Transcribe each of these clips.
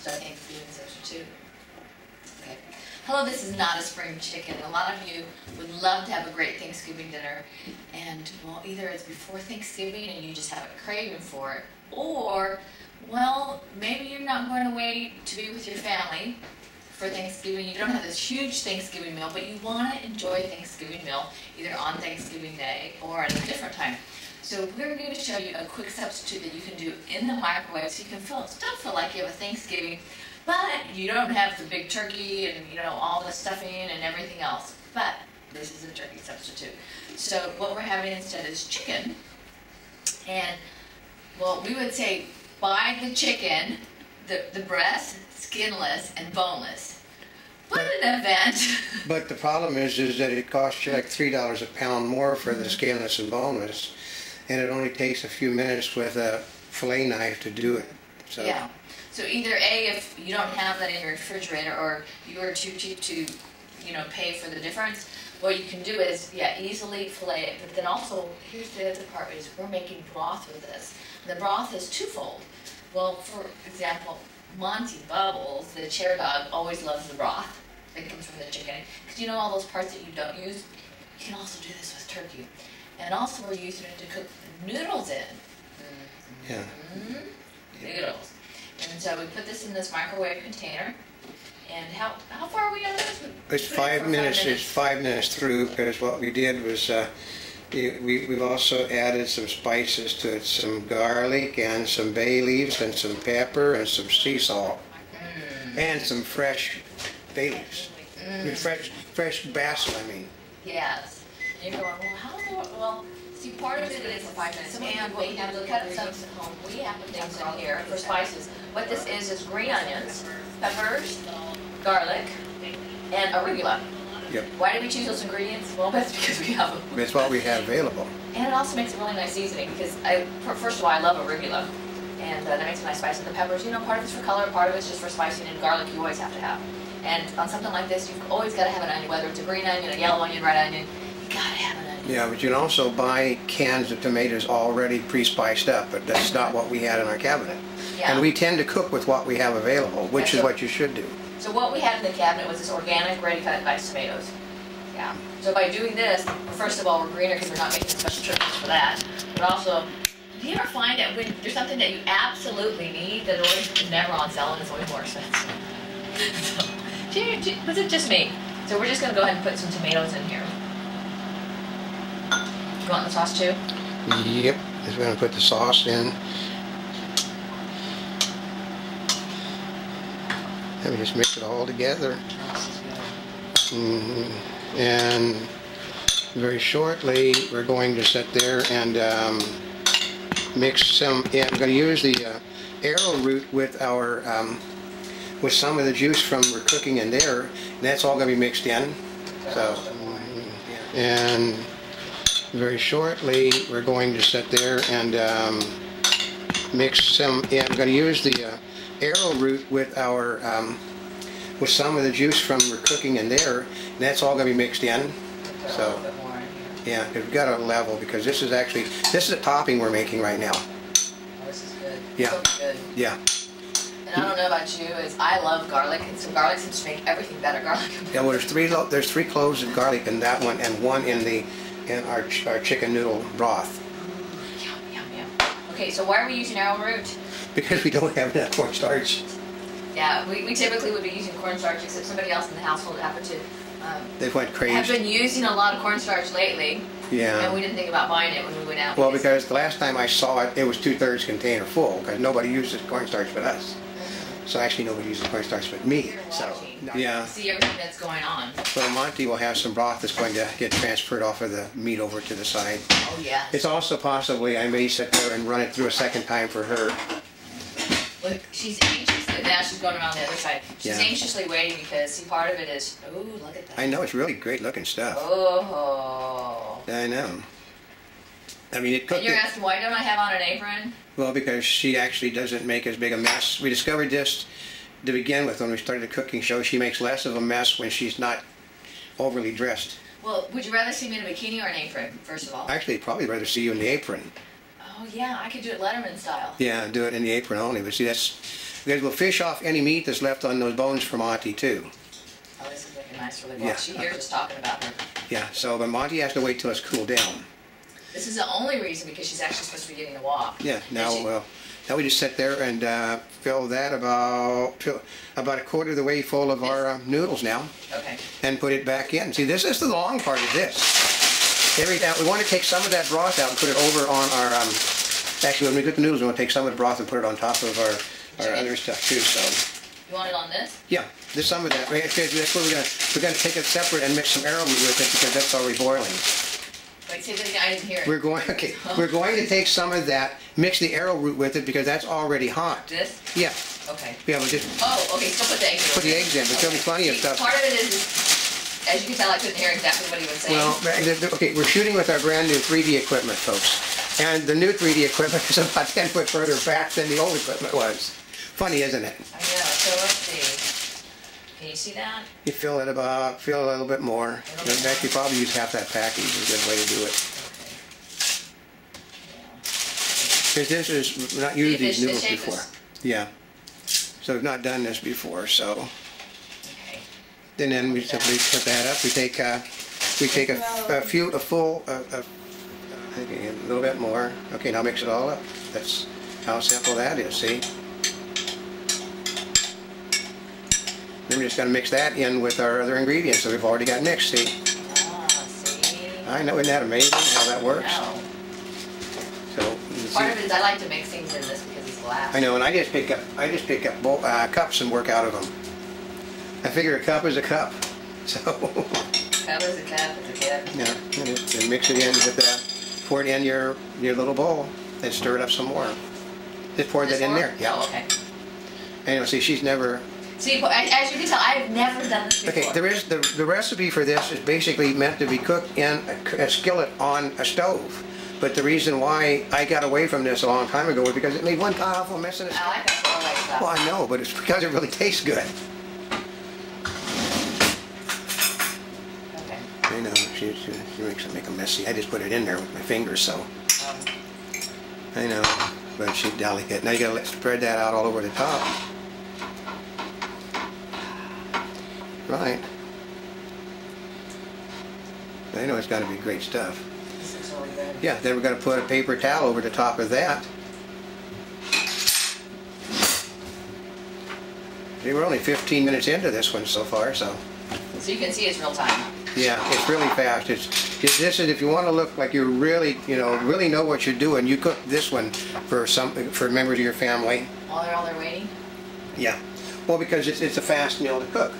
So Thanksgiving substitute. Okay. Hello, this is Notaspringchick, and a lot of you would love to have a great Thanksgiving dinner. And, well, either it's before Thanksgiving and you just have a craving for it, or, well, maybe you're not going to wait to be with your family for Thanksgiving. You don't have this huge Thanksgiving meal, but you want to enjoy Thanksgiving meal either on Thanksgiving Day or at a different time. So we're going to show you a quick substitute that you can do in the microwave so you can still feel like you have a Thanksgiving, but you don't have the big turkey and all the stuffing and everything else. But this is a turkey substitute. So what we're having instead is chicken, and well, we would say buy the chicken, the breast, skinless and boneless. What an event! But the problem is that it costs you like $3 a pound more for the skinless and boneless, and it only takes a few minutes with a fillet knife to do it. So. Yeah. So either A, if you don't have that in your refrigerator, or you are too cheap to, pay for the difference, what you can do is, easily fillet it. But then also, here's the other part: is we're making broth with this. The broth is twofold. Well, for example, Monty Bubbles, the chair dog, always loves the broth that comes from the chicken. Because all those parts that you don't use, you can also do this with turkey. And also we're using it to cook noodles in. Yeah. Noodles. And so we put this in this microwave container. And how far are we on this? It's 5 minutes. It's 5 minutes through, because what we did was we've also added some spices to it, some garlic and some bay leaves and some pepper and some sea salt and some fresh bay leaves. Fresh basil, I mean. Yes. You're going, well, see, part of it is 5 minutes, and we have to cut some at home. We have things in here for spices. What this is green onions, peppers, garlic, and arugula. Yep. Why did we choose those ingredients? Well, that's because we have them. It's what we have available. And it also makes a really nice seasoning, because first of all, I love arugula, and that makes a nice spice. And the peppers, part of it's for color, part of it's just for spicing, and garlic you always have to have. And on something like this, you've always got to have an onion, whether it's a green onion, a yellow onion, red onion. You gotta have an onion. Yeah, but you can also buy cans of tomatoes already pre-spiced up, but that's not what we had in our cabinet. Yeah. And we tend to cook with what we have available, which is what you should do. So what we had in the cabinet was this organic, ready-cut diced tomatoes. Yeah. So by doing this, first of all, we're greener because we're not making special treatments for that. But also, do you ever find that when there's something that you absolutely need that always never on sale and it's always more expensive? So, was it just me? So we're just going to go ahead and put some tomatoes in here. You want the sauce too? Yep. Just going to put the sauce in. And we just mix it all together. And very shortly we're going to sit there and mix some. Yeah, I'm going to use the arrowroot with our with some of the juice from we're cooking in there, and that's all going to be mixed in. So, and very shortly we're going to sit there and mix some. Yeah, I'm going to use the arrowroot with our with some of the juice from we're cooking in there, and that's all going to be mixed in. So, yeah, we've got to level, because this is a topping we're making right now. Oh, this is good. Yeah. So good. Yeah. And I don't know about you, I love garlic, and so garlic seems to make everything better. Garlic. Yeah. Well, there's three cloves of garlic in that one, and one in our chicken noodle broth. Yum, yum, yum. Okay, so why are we using arrowroot? Because we don't have enough cornstarch. Yeah, we typically would be using cornstarch, except somebody else in the household happened to They went crazy. have been using a lot of cornstarch lately. Yeah. And we didn't think about buying it when we went out. Well, because the last time I saw it, it was 2/3 container full, because nobody uses cornstarch but us. So actually nobody uses cornstarch but me. So, yeah. See everything that's going on. So Monty will have some broth that's going to get transferred off of the meat over to the side. Oh, yeah. It's also possibly I may sit there and run it through a second time for her. Look, she's anxiously, now she's going around the other side. She's anxiously waiting, because, see, part of it is, oh, look at that. I know, it's really great looking stuff. Oh. I know. I mean, it cooked. And you're asking, why don't I have on an apron? Well, because she actually doesn't make as big a mess. We discovered this to begin with when we started the cooking show. She makes less of a mess when she's not overly dressed. Well, would you rather see me in a bikini or an apron, first of all? Actually, I'd probably rather see you in the apron. Oh, yeah, I could do it Letterman style. Yeah, do it in the apron only. But see, Because we'll fish off any meat that's left on those bones for Monty too. Oh, this is looking nice, really well. Yeah. She hears us talking about her. Yeah, so but Monty has to wait till it's cooled down. This is the only reason because she's actually supposed to be getting a walk. Yeah, now we just sit there and fill that about a quarter of the way full of our noodles now. Okay. And put it back in. See, this is the long part of this. We want to take some of that broth out and put it over on our, actually when we cook the noodles, we want to take some of the broth and put it on top of our other stuff too, so. You want it on this? Yeah, there's some of that. That's where we're gonna take it separate and mix some arrowroot with it because that's already boiling. Wait, say that again, I didn't hear it. We're going to take some of that, mix the arrowroot with it because that's already hot. This? Yeah. Okay. Yeah, we'll just Oh, okay, so put the eggs in. put the eggs in, but there'll be plenty of stuff. Part of it is, as you can tell, I couldn't hear exactly what he was saying. Well, okay, we're shooting with our brand new 3D equipment, folks. And the new 3D equipment is about 10 foot further back than the old equipment was. Funny, isn't it? I know, so let's see. Can you see that? You fill it a little bit more. In fact, you probably use half that package. Is a good way to do it. Because this is, we're not used these noodles before. Yeah. So we've not done this before, so. Okay. And then we simply put that up. We take a little bit more. Okay, now mix it all up. That's how simple that is, see? Then we're just going to mix that in with our other ingredients that we've already got mixed, see? Ah, see? I know, isn't that amazing how that works? No. So, Part of it is I like to mix things in this because it's glass. I know, and I just pick up cups and work out of them. I figure a cup is a cup, so. Cup is a cup, it's a cup. Yeah, and mix it in with that. Pour it in your little bowl, then stir it up some more. Just pour that in there. Yeah. Oh, okay. Anyway, see, she's never. See, as you can tell, I've never done this before. Okay, there is the recipe for this is basically meant to be cooked in a skillet on a stove. But the reason why I got away from this a long time ago was because it made one powerful mess in it. I like that sort of like stuff. Well, I know, but it's because it really tastes good. Okay. I know, she makes it make a messy. I just put it in there with my fingers, so. I know, but she's delicate. Now you gotta spread that out all over the top. Right. I know it's got to be great stuff. This is really good. Yeah, then we're going to put a paper towel over the top of that. See, we're only 15 minutes into this one so far, so. So you can see it's real time. Yeah, it's really fast. This is if you want to look like you really, really know what you're doing. You cook this one for members of your family. While they're waiting. Yeah. Well, because it's a fast meal to cook.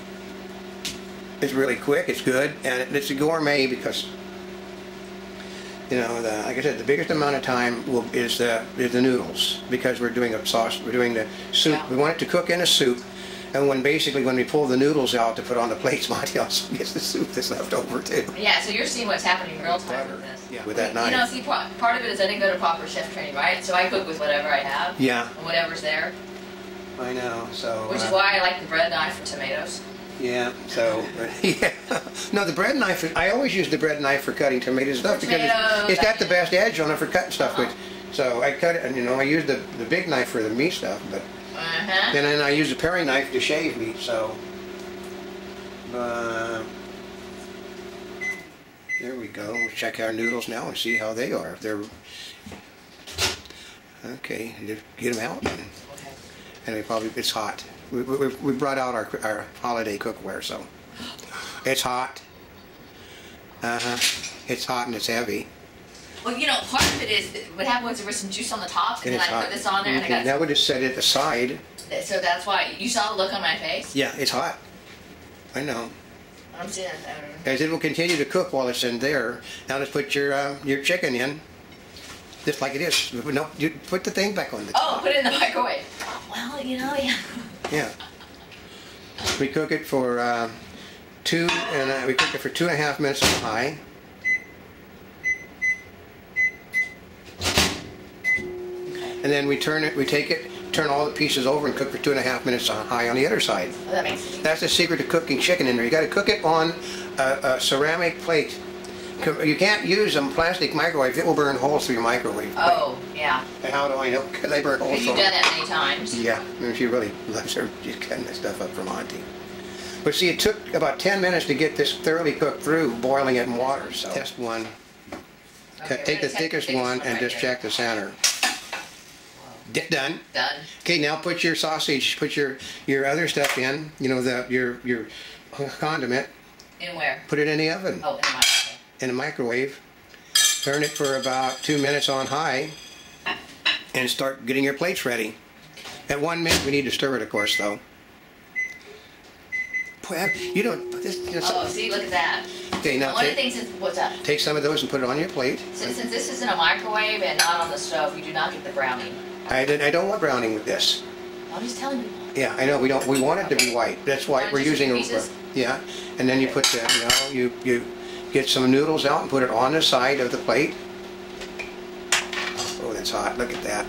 It's really quick, it's good, and it's a gourmet because, like I said, the biggest amount of time is the noodles because we're doing a sauce, we're doing the soup. Yeah. We want it to cook in a soup, and when we pull the noodles out to put on the plates, Monty also gets the soup that's left over too. Yeah, so you're seeing what's happening in real time with this. Yeah, with that knife. See, part of it is I didn't go to proper chef training, right? So I cook with whatever I have. Yeah. And whatever's there. I know, so. Which is why I like the bread knife for tomatoes. Yeah, so, yeah. No, the bread knife, I always use the bread knife for cutting tomato stuff because it's got the best edge on it for cutting stuff with. So I cut it, and I use the big knife for the meat stuff, but and then I use a paring knife to shave meat, so. There we go. We'll check our noodles now and see how they are. If they're, okay, get them out. And it's hot. We brought out our holiday cookware, so it's hot. It's hot and it's heavy. Well, part of it is what happened was there was some juice on the top, and then I put this on there, and I got. Now we just set it aside. So that's why you saw the look on my face. Yeah, it's hot. I know. I'm seeing it. As it will continue to cook while it's in there. Now let's put your chicken in. Just like it is. No, you put the thing back on the top. Oh, put it in the microwave. Well, yeah. Yeah. We cook it for we cook it for 2.5 minutes on high. And then we turn all the pieces over and cook for 2.5 minutes on high on the other side. Oh, that makes sense. That's the secret to cooking chicken in there. You got to cook it on a ceramic plate. You can't use a plastic microwave. It will burn holes through your microwave. Oh, yeah. And how do I know? Because they burn holes. You've done that many times. Yeah, and she really loves her. She's cutting this stuff up from Auntie. But see, it took about 10 minutes to get this thoroughly cooked through, boiling it in water. So test one. Okay, Take the thickest one and right just here. check the center. Done. Done. Okay, now put your sausage, put your other stuff in. You know, your condiment. In where? Put it in the oven. Oh, in the microwave. In the microwave. Turn it for about 2 minutes on high, and start getting your plates ready. At 1 minute, we need to stir it, of course, though. Boy, you don't. This, you know, Oh, see, look at that. Okay, now One of the things is, what's up? take some of those and put it on your plate. Since this is in a microwave and not on the stove, you do not get the browning. I don't want browning with this. I'm just telling you. Yeah, I know we don't. We want it to be white. That's why we're Just using pieces? yeah. And then you put the, you get some noodles out and put it on the side of the plate. Oh, that's hot. Look at that.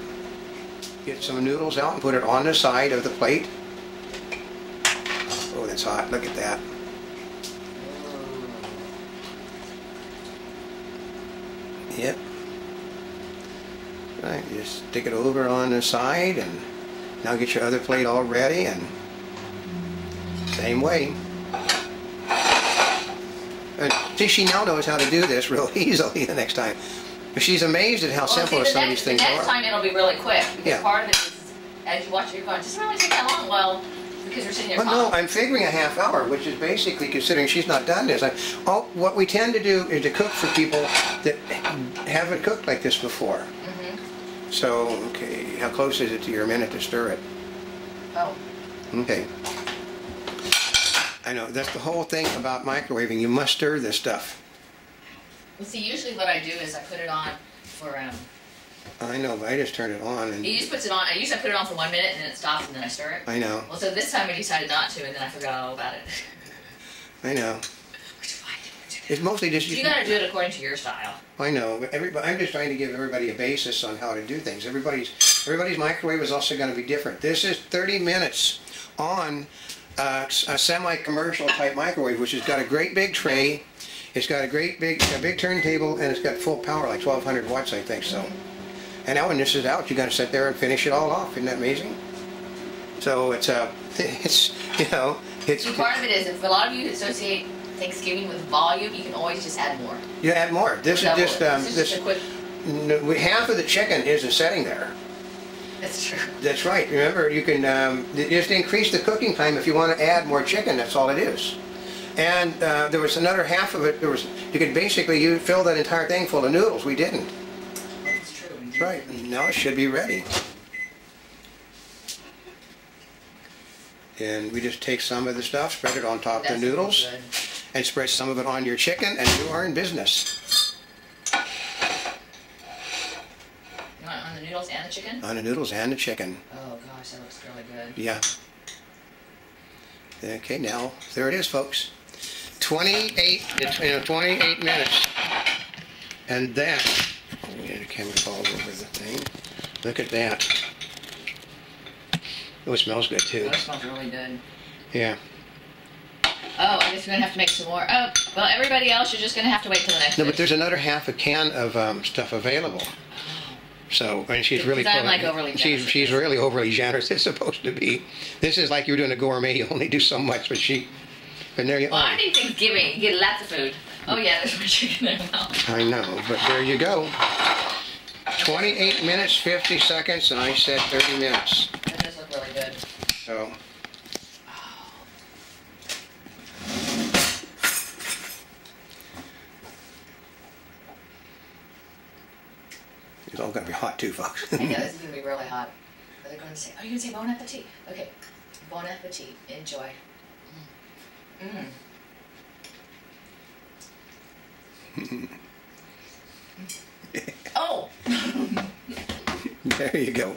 Get some noodles out and put it on the side of the plate. Oh, that's hot. Look at that. Yep. Right, just stick it over on the side, and now get your other plate all ready, and same way. And see, she now knows how to do this real easily the next time. She's amazed at how simple some of these things The next are. time it'll be really quick, because Yeah. part of it is, as you watch it, you're going, does it really take that long? Well, because we're sitting there Well, no, talking. I'm figuring a half hour, which is basically, considering she's not done this. What we tend to do is to cook for people that haven't cooked like this before. So, okay, how close is it to your minute to stir it? Oh. Okay. I know, that's the whole thing about microwaving. You must stir this stuff. Well, see, usually what I do is I put it on for, I know, but I just turned it on, and he just puts it on, I usually put it on for 1 minute and then it stops and then I stir it. I know, Well, so this time I decided not to and then I forgot all about it. I know. It's mostly just You gotta do it according to your style. I know, but I'm just trying to give everybody a basis on how to do things. Everybody's microwave is also going to be different. This is 30 minutes on a semi-commercial type microwave, which has got a great big tray. It's got a big turntable, and it's got full power, like 1200 watts, I think so. And now when this is out, you got to sit there and finish it all off. Isn't that amazing? So it's you know, it's. See, part of it is, if a lot of you associate Thanksgiving with volume, you can always just add more. You add more. This is just just a quick. half of the chicken isn't sitting there. That's true. That's right. Remember, you can just increase the cooking time if you want to add more chicken. That's all it is. And there was another half of it. You could basically fill that entire thing full of noodles. We didn't. That's true. That's right. Now it should be ready. And we just take some of the stuff, spread it on top of the noodles, and spread some of it on your chicken, and you are in business. You want it on the noodles and the chicken? On the noodles and the chicken. Oh gosh, that looks really good. Yeah. Okay, now there it is, folks. 28 minutes, and that. Oh, yeah, the camera falls over the thing. Look at that. Oh, it smells good too. Oh, it smells really good. Yeah. Oh, I guess we're gonna have to make some more. Oh, well, everybody else, you're just gonna have to wait till the next. No, but there's another half a can of stuff available. So, and she's really. I'm like overly generous. She's really overly generous. It's supposed to be. This is like you're doing a gourmet. You only do so much, but she. And there you Well, are. I think Thanksgiving, you get lots of food. Oh yeah, there's more chicken there now. I know, but there you go. 28 minutes, 50 seconds, and I said 30 minutes. That does look really good. So. It's all going to be hot too, folks. I know, this is going to be really hot. Are they going to say, are you going to say bon appetit? Okay, bon appetit. Enjoy. Oh! There you go.